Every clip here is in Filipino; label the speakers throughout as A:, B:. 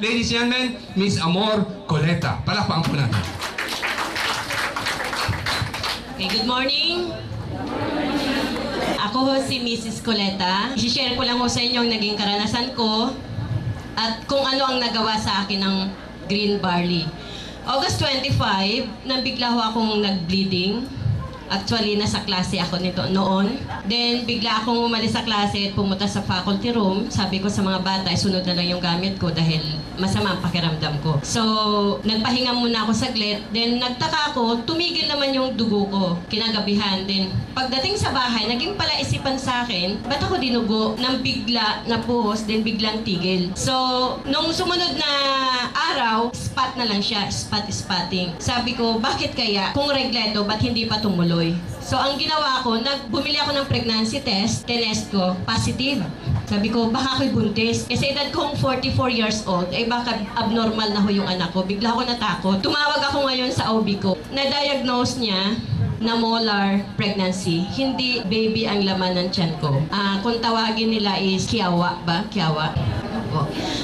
A: Ladies and gentlemen, Miss Amor Coleta. Palakpakan po natin.
B: Okay, good morning. Ako ho si Mrs. Coleta. I-share ko lang ho sa inyo ang naging karanasan ko at kung ano ang nagawa sa akin ng green barley. August 25, nabigla ho akong nag-bleeding. Actually, nasa klase ako nito noon. Then, bigla akong umalis sa klase at pumunta sa faculty room. Sabi ko sa mga bata, sunod na lang yung gamit ko dahil masama ang pakiramdam ko. So, nagpahinga muna ako saglit. Then, nagtaka ako, tumigil naman yung dugo ko kinagabihan. Then, pagdating sa bahay, naging palaisipan sa akin, ba't ako dinugo ng bigla na puhos, then biglang tigil. So, nung sumunod na araw, spot na lang siya, spotting. Sabi ko, bakit kaya? Kung regleto, ba't hindi pa tumuloy? So, ang ginawa ko, bumili ako ng pregnancy test, tinest ko, positive. Sabi ko, baka ako'y buntis. Kasi edad kong 44 years old, eh baka abnormal na ho yung anak ko. Bigla ako natakot. Tumawag ako ngayon sa OB ko. Na-diagnose niya na molar pregnancy. Hindi baby ang laman ng tiyan ko. Kung tawagin nila is kiawa ba? Kiawa.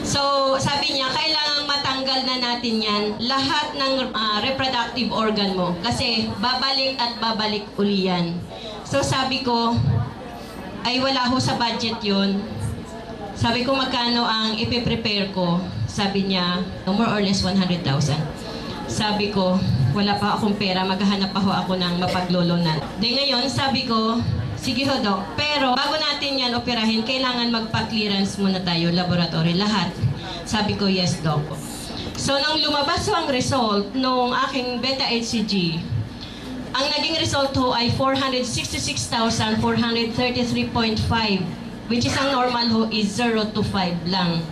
B: So, sabi niya, kailangan matanggal na natin yan lahat ng reproductive organ mo kasi babalik at babalik uli yan. So, sabi ko, ay wala ho sa budget yun. Sabi ko, magkano ang ipiprepare ko? Sabi niya, more or less 100,000. Sabi ko, wala pa akong pera, maghahanap pa ho ako ng mapaglolonan. Di ngayon, sabi ko, sige ho, Doc. Pero bago natin yan operahin, kailangan magpa-clearance muna tayo, laboratory, lahat. Sabi ko, yes, Doc. So, nang lumabas ho ang result nung aking beta-HCG, ang naging result ho ay 466,433.5, which is ang normal ho is 0 to 5 lang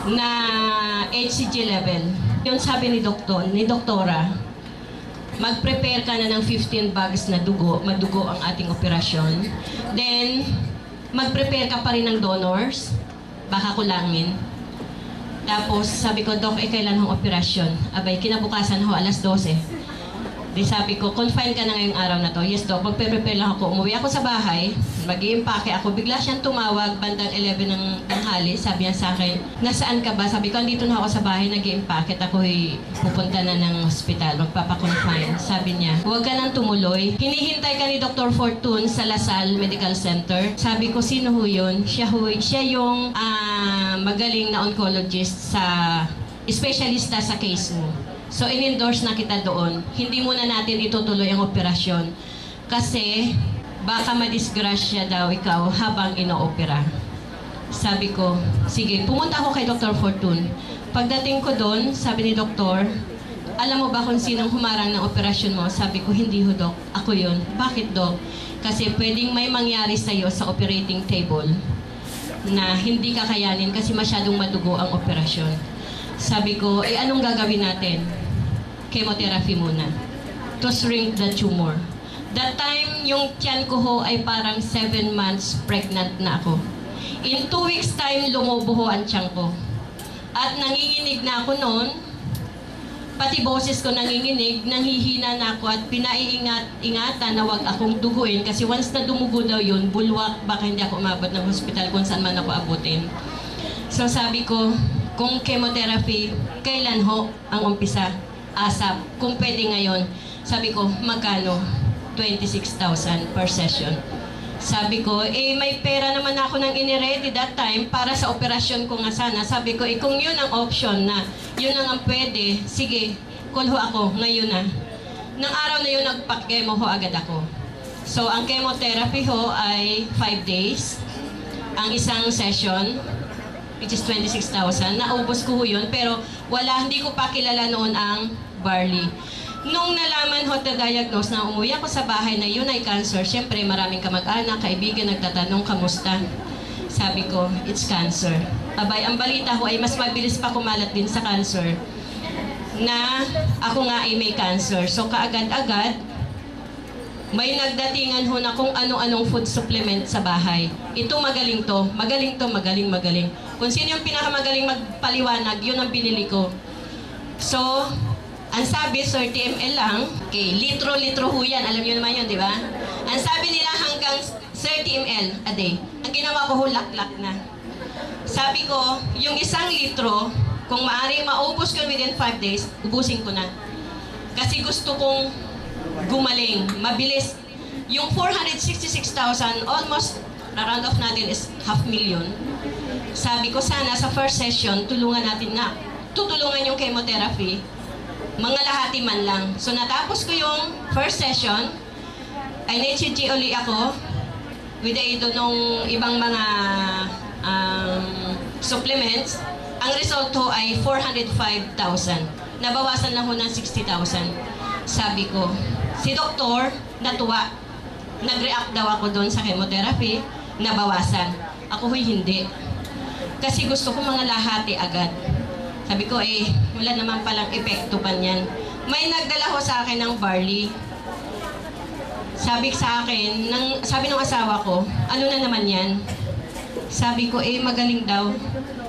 B: na HCG level. Yung sabi ni doktora, mag-prepare ka na ng 15 bags na dugo, madugo ang ating operasyon. Then, mag-prepare ka pa rin ng donors, baka kulangin. Tapos, sabi ko, Doc, kailan hong operasyon? Abay, kinabukasan ho, alas 12. Di sabi ko, confine ka na ngayong araw na to. Yes, Doc, magpe-prepare lang ako. Umuwi ako sa bahay, mag-i-impake ako. Bigla siyang tumawag, bandang 11 ng tanghali. Sabi niya sa akin, nasaan ka ba? Sabi ko, andito na ako sa bahay, nag-i-impake. Ako'y pupunta na ng hospital, magpapakonfine. Sabi niya, huwag ka nang tumuloy. Hinihintay ka ni Dr. Fortune sa Lasal Medical Center. Sabi ko, sino ho yun? Siya yung magaling na oncologist sa specialista sa case mo. So, in-endorse na kita doon. Hindi muna natin itutuloy ang operasyon. Kasi, baka madisgrasya daw ikaw habang ino-opera. Sabi ko, sige, pumunta ako kay Dr. Fortune. Pagdating ko doon, sabi ni Doktor, alam mo ba kung sinong humarang ng operasyon mo? Sabi ko, hindi ho, Dok. Ako yun. Bakit, Dok? Kasi pwedeng may mangyari sa'yo sa operating table na hindi kakayanin kasi masyadong madugo ang operasyon. Sabi ko, anong gagawin natin? Chemotherapy muna to shrink the tumor. That time, yung tiyan ko ho ay parang 7 months pregnant na ako. In 2 weeks time, lumubo ho ang tiyan ko. At nanginginig na ako noon, pati boses ko nanginginig, nanghihina na ako at pinaiingat-ingatan na wag akong duguin kasi once na dumugo daw yun, bulwak, baka hindi ako umabot ng hospital kung saan man ako abutin. So sabi ko, kung chemotherapy, kailan ho ang umpisa? ASAP. Kung pwede ngayon, sabi ko, magkano? 26,000 per session. Sabi ko, may pera naman ako nang iniready that time para sa operasyon ko nga sana. Sabi ko, kung yun ang option na, yun ang pwede, sige, call ho ako, ngayon na. Nang araw na yun, nagpa-chemo ho agad ako. So, ang chemotherapy ho ay 5 days. Ang isang session, which is 26,000. Naubos ko ho yun, pero hindi ko pa kilala noon ang barley. Nung nalaman ho na diagnose na umuwi ako sa bahay na yun ay cancer, syempre maraming kamag-anak, kaibigan nagtatanong, kamusta? Sabi ko, it's cancer. Abay, ang balita ho ay mas mabilis pa kumalat din sa cancer na ako nga ay may cancer. So kaagad-agad, may nagdatingan ho na kung anong-anong food supplement sa bahay. Ito magaling to, magaling to, magaling. Kung sino yung pinakamagaling magpaliwanag, yun ang binili ko. So, ang sabi, 30 ml lang. Okay, litro ho yan. Alam nyo naman yun, di ba? Ang sabi nila hanggang 30 ml a day. Ang ginawa ko ho, lak-lak na. Sabi ko, yung 1 litro, kung maaari maubos ko within 5 days, ubusin ko na. Kasi gusto kong gumaling, mabilis. Yung 466,000, almost, na-round off natin is 500,000. Sabi ko, sana sa first session, tulungan natin na. Tutulungan yung chemotherapy, mga lahati man lang. So natapos ko yung first session, ay na-HCG uli ako, with the aid ng ibang mga supplements. Ang result ho ay 405,000. Nabawasan lang ho ng 60,000. Sabi ko, si doktor, natuwa. Nag-react daw ako doon sa chemotherapy, nabawasan. Ako ho'y hindi. Kasi gusto ko mga lahati agad. Sabi ko, wala naman palang epekto pa niyan. May nagdala ho sa akin ng barley. Sabi sa akin, sabi ng asawa ko, ano na naman yan? Sabi ko, magaling daw.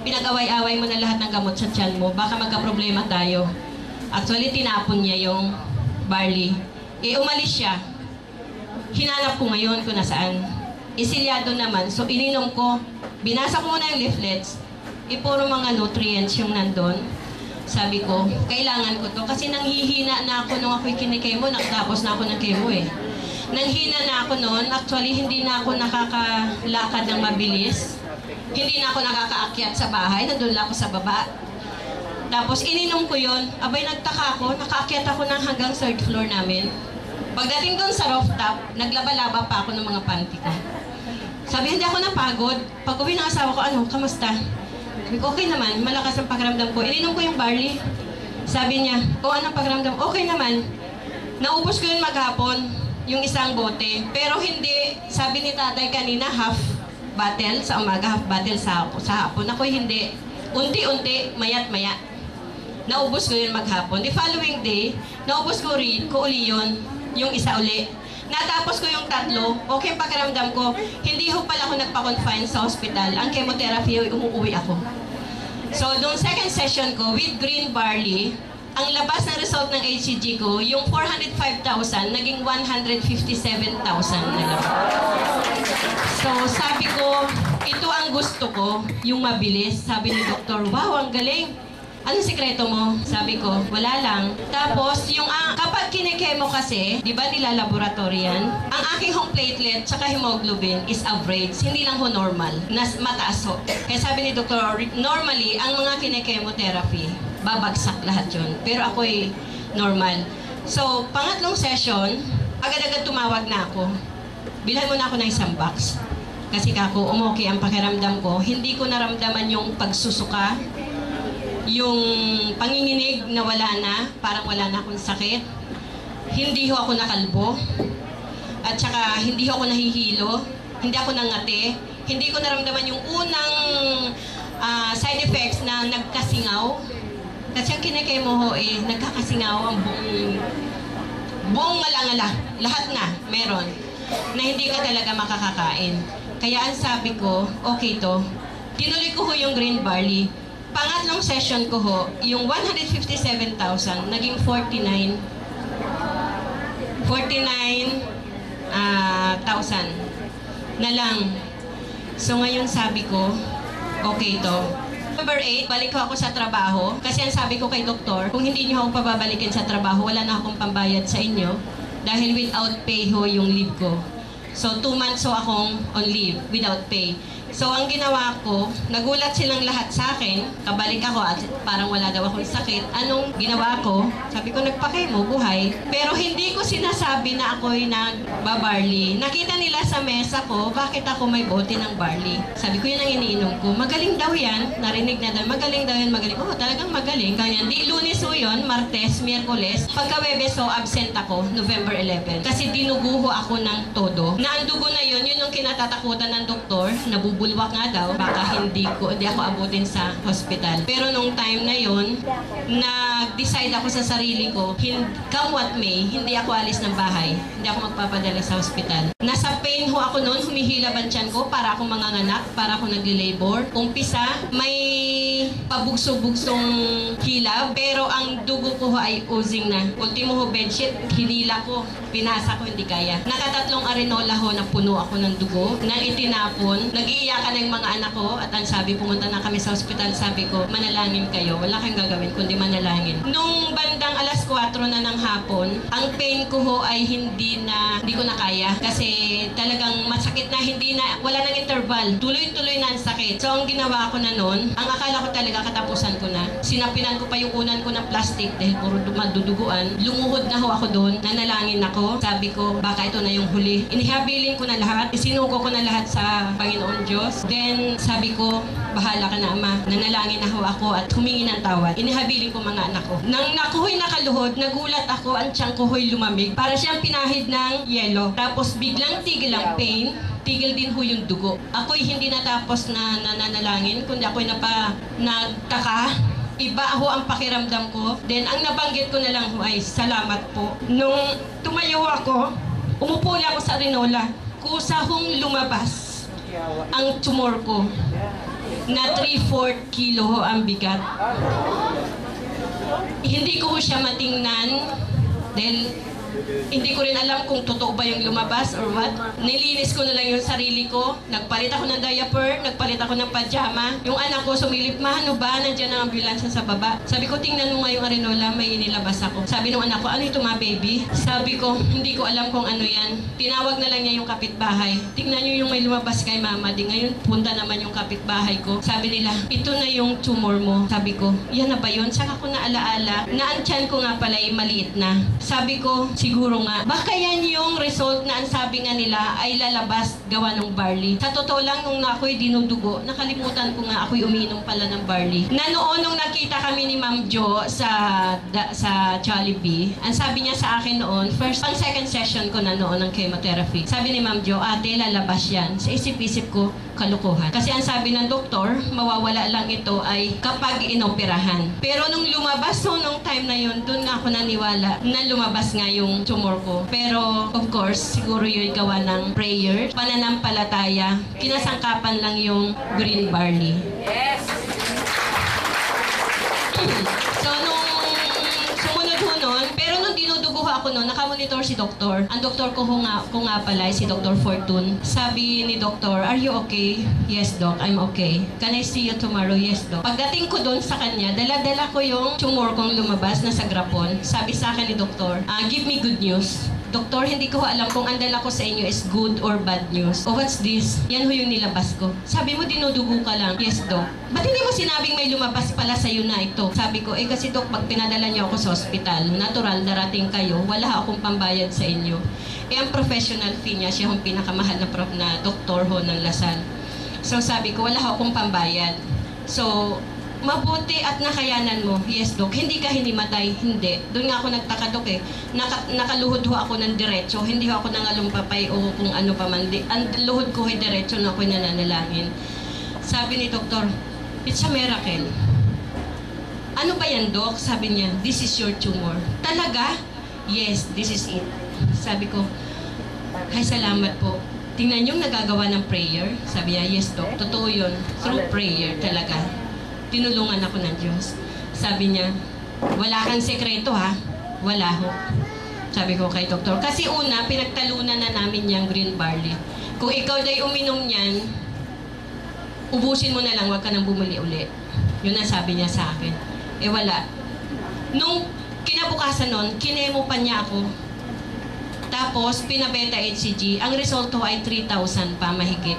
B: Pinag-away-away mo na lahat ng gamot sa tiyan mo, baka magka-problema tayo. Actually, tinapon niya yung barley. Umalis siya. Hinanap ko ngayon kung nasaan. Isilyado naman, so ininom ko. Binasa ko muna yung leaflets. Puro mga nutrients yung nandun. Sabi ko, kailangan ko to. Kasi nanghihina na ako nung ako'y kinikemo, nakatapos na ako ng kemo Nanghina na ako noon. Actually, hindi na ako nakakalakad ng mabilis. Hindi na ako nakakaakyat sa bahay. Nandun lang ako sa baba. Tapos, ininom ko yon. Abay, nagtaka ako. Nakaakyat ako ng hanggang 3rd floor namin. Pagdating doon sa rooftop, naglaba-laba pa ako ng mga panty ko. Sabi, hindi ako napagod. Pag uwi ng asawa ko, kamusta? Sabi ko, okay naman. Malakas ang pakiramdam ko. Ininom ko yung barley. Sabi niya, anong pakiramdam? Okay naman. Naubos ko yun maghapon. Yung 1 bote. Pero hindi, sabi ni tatay kanina, half bottle sa umaga, half bottle sa hapon. Ako'y hindi. Unti-unti, mayat-maya. Naubos ko yun maghapon. The following day, naubos ko uli yun, yung 1 uli. Natapos ko yung 3, okay pakiramdam ko. Hindi ho pala ako nagpa-confine sa hospital. Ang chemotherapy, umuwi ako. So, nung 2nd session ko, with green barley, ang labas ng result ng HCG ko, yung 405,000, naging 157,000 na lang. So, sabi ko, ito ang gusto ko, yung mabilis. Sabi ni doktor, wow, ang galing. Anong sikreto mo? Sabi ko, wala lang. Tapos, kapag kinikemo kasi, di ba nilalaboratory yan? Ang aking home platelet tsaka hemoglobin is average, hindi lang ho normal, mataas ho. Kaya sabi ni doktor, normally, ang mga kinikemotherapy, babagsak lahat yun. Pero ako'y normal. So, pangatlong session, agad-agad tumawag na ako. Bilhan mo na ako ng 1 box. Kasi kako, umoki ang pakiramdam ko. Hindi ko naramdaman yung pagsusuka, yung panginginig na wala na, parang wala na akong sakit. Hindi ho ako nakalbo. At saka, hindi ho ako nahihilo. Hindi ako nangati. Hindi ko naramdaman yung unang side effects na nagkasingaw. Kasi ang kinikemo ho nagkakasingaw ang buong ngala-ngala. Lahat na, meron. Na hindi ka talaga makakakain. Kaya ang sabi ko, okay to. Tinuloy ko ho yung green barley. Pangatlong session ko ho, yung 157,000, naging 49,000 na lang. So ngayon sabi ko, okay to. Number 8, balik ko ako sa trabaho. Kasi ang sabi ko kay doktor, kung hindi niyo ako pababalikin sa trabaho, wala na akong pambayad sa inyo. Dahil without pay ho yung leave ko. So 2 months ho akong on leave without pay. So ang ginawa ko, nagulat silang lahat sa akin, kabalik ako at parang wala daw akong sakit. Anong ginawa ko? Sabi ko, nagpa-chemo, buhay. Pero hindi ko sinasabi na ako'y nagbabarley. Nakita nila sa mesa ko, bakit ako may bote ng barley. Sabi ko, yun ang iniinom ko. Magaling daw yan. Narinig na daw, magaling daw yan, magaling. Oh, talagang magaling. Ganyan. Di Lunes ho yun, Martes, Miyerkules. Pagka-Webes ho, absent ako, November 11. Kasi dinuguho ako ng todo. Na ang dugo na yun, yun yung kinatatakutan ng doktor, nabubulwak nga daw, baka hindi ako abutin sa hospital. Pero nung time na yun, nag-decide ako sa sarili ko, come what may, hindi ako alis ng bahay. Hindi ako magpapadala sa hospital. Nasa pain ho ako noon, humihilab ang tiyan ko para ako manganganak, para ako nagli-labor. Umpisa, may pabugso-bugsong kilab, pero ang dugo ko ho ay oozing na. Ultimo ho bedsheet, hinila ko, pinasa ko, hindi kaya. Nakatatlong arenola ho na puno ako ng dugo, na itinapon. Nag-iiyakan ng mga anak ko at ang sabi, pumunta na kami sa ospital, sabi ko, manalangin kayo, wala kayong gagawin kundi manalangin. Nung bandang alas 4 na ng hapon, ang pain ko ho ay hindi ko na kaya kasi talagang masakit na, wala nang interval. Tuloy-tuloy na ang sakit. So ang ginawa ko na noon, ang akala ko talaga katapusan ko na. Sinapinan ko pa yung unan ko ng plastic dahil puro maduduguan. Lumuhod na ho ako doon, nanalangin ako. Sabi ko, baka ito na yung huli. Inihabilin ko na lahat, isinuko ko na lahat sa Panginoon Diyos. Then sabi ko, bahala ka na Ama. Nanalangin na ho ako at humingi ng tawad. Inihabilin ko mga anak ko. Nang nakuhoy nakaluhod, nagulat ako, ang tiyan ko ho'y lumamig. Para siyang pinahid ng yelo. Tapos biglang tigil ang pain, tigil din ho yung dugo. Ako'y hindi natapos na nananalangin, kundi ako'y nagtaka. Iba ho ang pakiramdam ko. Then ang nabanggit ko na lang ho ay salamat po. Nung tumayo ako, umupo ako sa arenola. Kusa hong lumabas ang tumor ko. Na 3/4 kilo ho ang bigat. Hindi ko siya matingnan dahil hindi ko rin alam kung totoo ba yung lumabas or what. Nilinis ko na lang yung sarili ko. Nagpalit ako ng diaper, nagpalit ako ng pajama. Yung anak ko sumilip, "Ma, ano ba? Nandiyan ang ambulansya sa baba." Sabi ko, "Tingnan mo nga yung arenola, may inilabas ako." Sabi ng anak ko, "Ano ito ma, baby?" Sabi ko, "Hindi ko alam kung ano yan." Tinawag na lang niya yung kapitbahay. "Tingnan niyo yung may lumabas kay mama." Di ngayon, punta naman yung kapitbahay ko. Sabi nila, "Ito na yung tumor mo." Sabi ko, "Yan na ba yun?" Saka ko naalaala na ang tiyan ko nga pala ay maliit na. Sabi ko, siguro nga, baka yan yung result na ang sabi nga nila ay lalabas gawa ng barley. Sa totoo lang, nung ako'y dinudugo, nakalimutan ko nga ako'y umiinom pala ng barley. Na noon nung nakita kami ni Ma'am Jo sa Jollibee, ang sabi niya sa akin noon, second session ko na noon ng chemotherapy. Sabi ni Ma'am Jo, "Ate, lalabas yan." Sa isip-isip ko, kalukuhan. Kasi ang sabi ng doktor, mawawala lang ito ay kapag inoperahan. Pero nung lumabas, nung time na yun, doon nga ako naniwala na lumabas nga yung tumor ko. Pero, of course, siguro yun gawa ng prayer, pananampalataya, kinasangkapan lang yung green barley. Yes! So, nung sumunod ho nun, pero nung dinudugo ako nun, nakamonitor si doktor. Ang doktor ko nga pala, si Dr. Fortune. Sabi ni doktor, "Are you okay?" "Yes, doc, I'm okay." "Can I see you tomorrow?" "Yes, doc." Pagdating ko doon sa kanya, dala-dala ko yung tumor kong lumabas na sa grapon. Sabi sa akin ni doktor, "Give me good news." "Doktor, hindi ko alam kung ang dala ko sa inyo is good or bad news." "Oh, what's this?" "Yan ho yung nilabas ko." Sabi mo, dinudugo ka lang. "Yes, doc." "Ba't hindi mo sinabing may lumabas pala sa'yo na ito?" Sabi ko, kasi doc, pag pinadala niyo ako sa ospital, natural, darating kayo, wala akong pambayad sa inyo. Ang professional fee niya, siya yung pinakamahal na doktor ho ng Lasal. So sabi ko, wala akong pambayad. So, mabuti at nakayanan mo. "Yes, doc." "Hindi ka hinimatay?" "Hindi." Doon nga ako nagtaka, doc nakaluhod ho ako ng diretso. Hindi ho ako nangalumpapay o kung ano pa man. Ang luhod ko ay diretso na ako'y nananalangin. Sabi ni doktor, "It's a miracle." "Ano ba yan, doc?" Sabi niya, "This is your tumor." "Talaga?" "Yes, this is it." Sabi ko, "Ay, salamat po." "Tingnan yung nagagawa ng prayer." Sabi niya, "Yes, doc. Totoo yun. Through prayer talaga. Tinulungan ako ng Diyos." Sabi niya, "Wala kang sekreto ha?" "Wala ho." Sabi ko kay doktor, kasi una, pinagtalunan na namin yung green barley. Kung ikaw day uminom niyan, ubusin mo na lang, huwag ka nang bumili uli. Yun ang sabi niya sa akin. Wala. Nung kinabukasan nun, kinemo pa niya ako. Tapos, pinabeta HCG. Ang resulto ay 3,000 pa mahigit.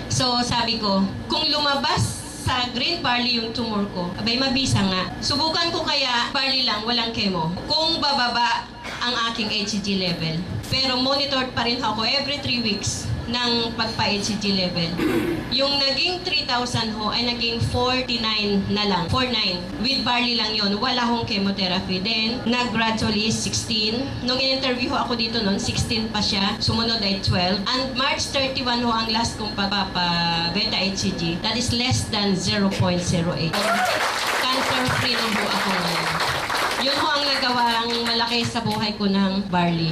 B: So, sabi ko, kung lumabas sa green barley yung tumor ko, abay mabisa nga. Subukan ko kaya barley lang, walang chemo. Kung bababa ang aking HCG level. Pero monitored pa rin ako every 3 weeks ng pagpa-HCG level. Yung naging 3,000 ho ay naging 49 na lang. 49. With barley lang yon, wala hong chemotherapy. Then, nag-gradually 16. Nung in-interview ho ako dito noon, 16 pa siya. Sumunod ay 12. And March 31 ho ang last kong pagpapa-beta HCG. That is less than 0.08. Cancer-free na ho ako ngayon. Yun ho ang nagawang malaki sa buhay ko ng barley.